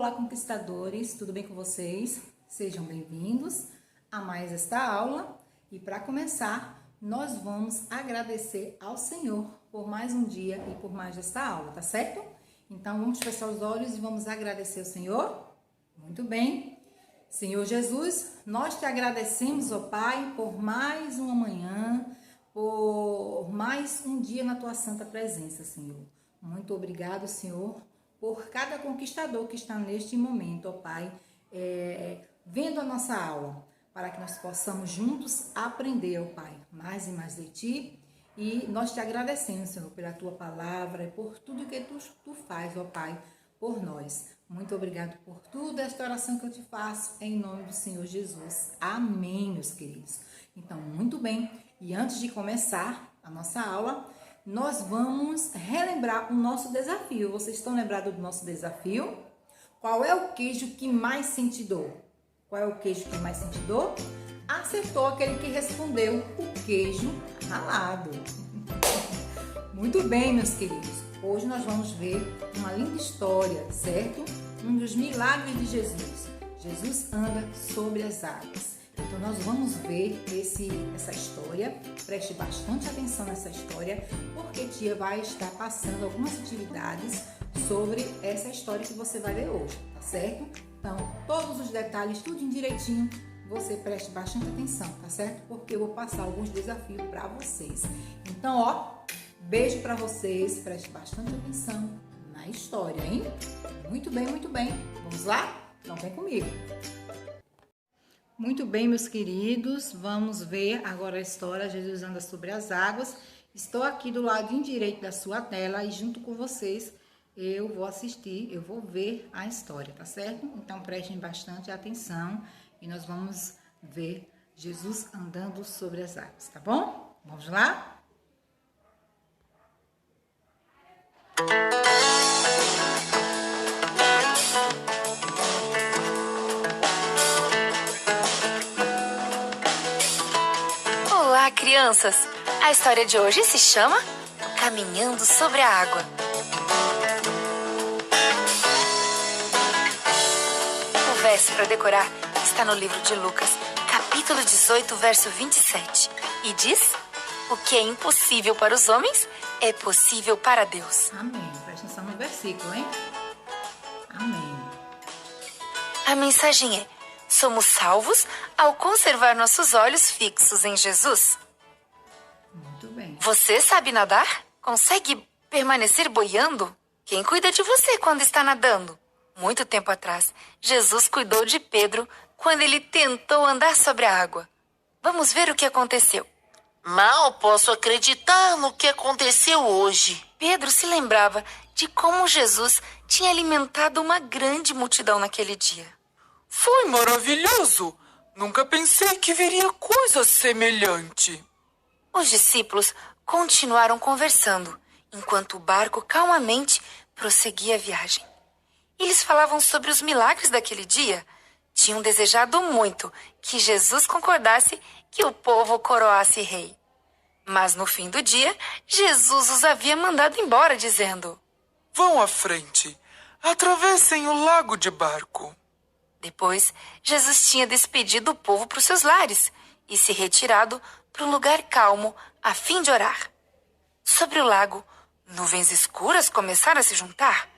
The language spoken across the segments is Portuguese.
Olá, conquistadores, tudo bem com vocês? Sejam bem-vindos a mais esta aula. E para começar, nós vamos agradecer ao Senhor por mais um dia e por mais esta aula, tá certo? Então, vamos fechar os olhos e vamos agradecer ao Senhor? Muito bem. Senhor Jesus, nós te agradecemos, ó Pai, por mais uma manhã, por mais um dia na tua santa presença, Senhor. Muito obrigado, Senhor, por cada conquistador que está neste momento, ó Pai, vendo a nossa aula, para que nós possamos juntos aprender, ó Pai, mais e mais de Ti. E nós te agradecemos, Senhor, pela Tua palavra e por tudo que Tu faz, ó Pai, por nós. Muito obrigado por tudo, esta oração que eu te faço, em nome do Senhor Jesus. Amém, meus queridos. Então, muito bem. E antes de começar a nossa aula, nós vamos relembrar o nosso desafio. Vocês estão lembrados do nosso desafio? Qual é o queijo que mais sente dor? Qual é o queijo que mais sente dor? Acertou aquele que respondeu o queijo ralado. Muito bem, meus queridos. Hoje nós vamos ver uma linda história, certo? Um dos milagres de Jesus. Jesus anda sobre as águas. Então nós vamos ver essa história. Preste bastante atenção nessa história, porque tia vai estar passando algumas atividades sobre essa história que você vai ver hoje, tá certo? Então, todos os detalhes, tudo direitinho, você preste bastante atenção, tá certo? Porque eu vou passar alguns desafios para vocês. Então, ó, beijo para vocês, preste bastante atenção na história, hein? Muito bem, muito bem. Vamos lá? Então, vem comigo. Muito bem, meus queridos, vamos ver agora a história. Jesus anda sobre as águas. Estou aqui do lado direito da sua tela e junto com vocês eu vou assistir, eu vou ver a história, tá certo? Então prestem bastante atenção e nós vamos ver Jesus andando sobre as águas, tá bom? Vamos lá? Olá, crianças! A história de hoje se chama Caminhando sobre a Água. O verso para decorar está no livro de Lucas, capítulo 18, verso 27. E diz: o que é impossível para os homens é possível para Deus. Amém. Presta atenção no versículo, hein? Amém. A mensagem é: somos salvos ao conservar nossos olhos fixos em Jesus. Muito bem. Você sabe nadar? Consegue permanecer boiando? Quem cuida de você quando está nadando? Muito tempo atrás, Jesus cuidou de Pedro quando ele tentou andar sobre a água. Vamos ver o que aconteceu. Mal posso acreditar no que aconteceu hoje. Pedro se lembrava de como Jesus tinha alimentado uma grande multidão naquele dia. Foi maravilhoso! Nunca pensei que veria coisa semelhante. Os discípulos continuaram conversando, enquanto o barco calmamente prosseguia a viagem. Eles falavam sobre os milagres daquele dia. Tinham desejado muito que Jesus concordasse que o povo o coroasse rei. Mas no fim do dia, Jesus os havia mandado embora, dizendo: Vão à frente, atravessem o lago de barco. Depois, Jesus tinha despedido o povo para os seus lares e se retirado para um lugar calmo a fim de orar. Sobre o lago, nuvens escuras começaram a se juntar.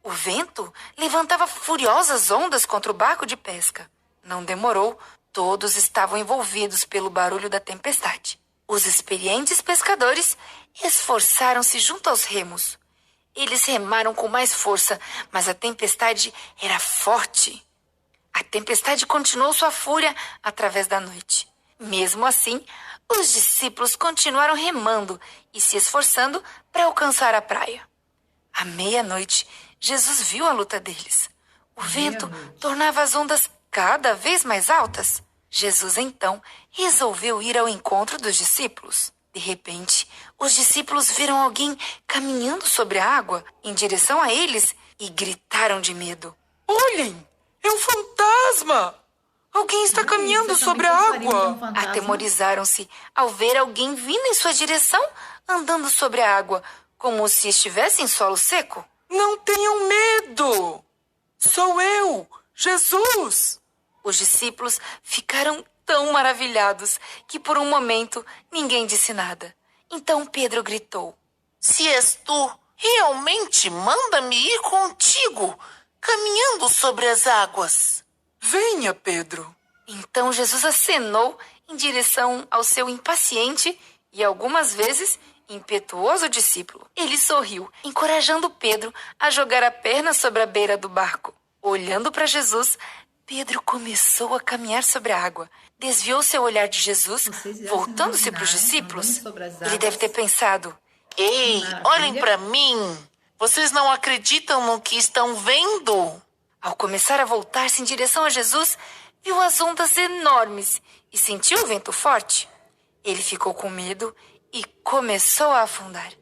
O vento levantava furiosas ondas contra o barco de pesca. Não demorou, todos estavam envolvidos pelo barulho da tempestade. Os experientes pescadores esforçaram-se junto aos remos. Eles remaram com mais força, mas a tempestade era forte. A tempestade continuou sua fúria através da noite. Mesmo assim, os discípulos continuaram remando e se esforçando para alcançar a praia. À meia-noite, Jesus viu a luta deles. O vento tornava as ondas cada vez mais altas. Jesus, então, resolveu ir ao encontro dos discípulos. De repente, os discípulos viram alguém caminhando sobre a água em direção a eles e gritaram de medo. Olhem! É um fantasma! Alguém está caminhando sobre a água! Atemorizaram-se ao ver alguém vindo em sua direção, andando sobre a água, como se estivesse em solo seco. Não tenham medo! Sou eu, Jesus! Os discípulos ficaram tão maravilhados que por um momento ninguém disse nada. Então Pedro gritou: Se és tu, realmente manda-me ir contigo, caminhando sobre as águas. Venha, Pedro. Então Jesus acenou em direção ao seu impaciente e algumas vezes impetuoso discípulo. Ele sorriu, encorajando Pedro a jogar a perna sobre a beira do barco. Olhando para Jesus, Pedro começou a caminhar sobre a água. Desviou seu olhar de Jesus, voltando-se para os discípulos. Ele deve ter pensado: Ei, olhem para mim. Vocês não acreditam no que estão vendo? Ao começar a voltar-se em direção a Jesus, viu as ondas enormes e sentiu o vento forte. Ele ficou com medo e começou a afundar.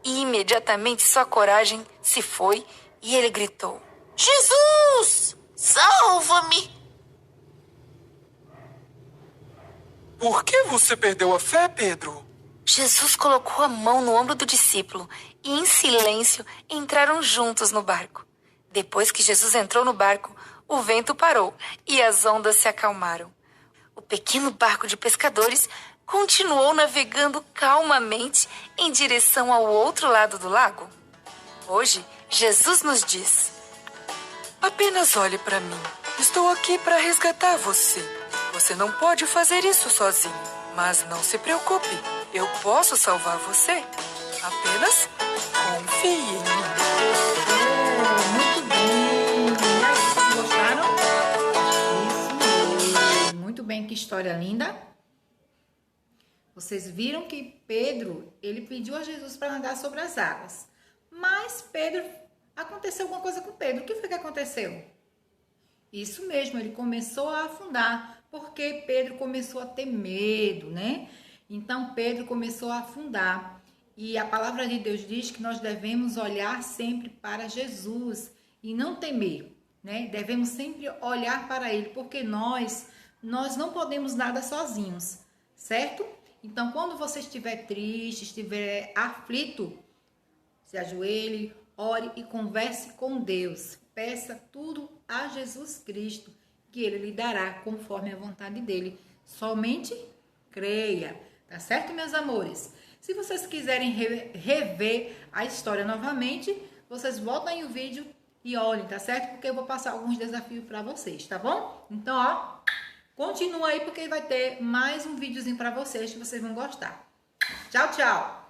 E imediatamente sua coragem se foi e ele gritou: Jesus, salva-me! Por que você perdeu a fé, Pedro? Jesus colocou a mão no ombro do discípulo e, em silêncio, entraram juntos no barco. Depois que Jesus entrou no barco, o vento parou e as ondas se acalmaram. O pequeno barco de pescadores continuou navegando calmamente em direção ao outro lado do lago. Hoje, Jesus nos diz: Apenas olhe para mim. Estou aqui para resgatar você. Você não pode fazer isso sozinho. Mas não se preocupe. Eu posso salvar você. Apenas confie em mim. Muito bem. E aí, vocês gostaram? Isso mesmo. Muito bem, que história linda. Vocês viram que Pedro, ele pediu a Jesus para andar sobre as águas. Mas Pedro, aconteceu alguma coisa com Pedro. O que foi que aconteceu? Isso mesmo, ele começou a afundar, porque Pedro começou a ter medo, né? Então Pedro começou a afundar. E a palavra de Deus diz que nós devemos olhar sempre para Jesus e não temer, né? Devemos sempre olhar para Ele, porque nós não podemos nada sozinhos, certo? Então, quando você estiver triste, estiver aflito, se ajoelhe, ore e converse com Deus. Peça tudo a Jesus Cristo, que Ele lhe dará conforme a vontade dEle. Somente creia, tá certo, meus amores? Se vocês quiserem rever a história novamente, vocês voltam aí o vídeo e olhem, tá certo? Porque eu vou passar alguns desafios para vocês, tá bom? Então, ó, continua aí porque vai ter mais um videozinho para vocês que vocês vão gostar. Tchau, tchau!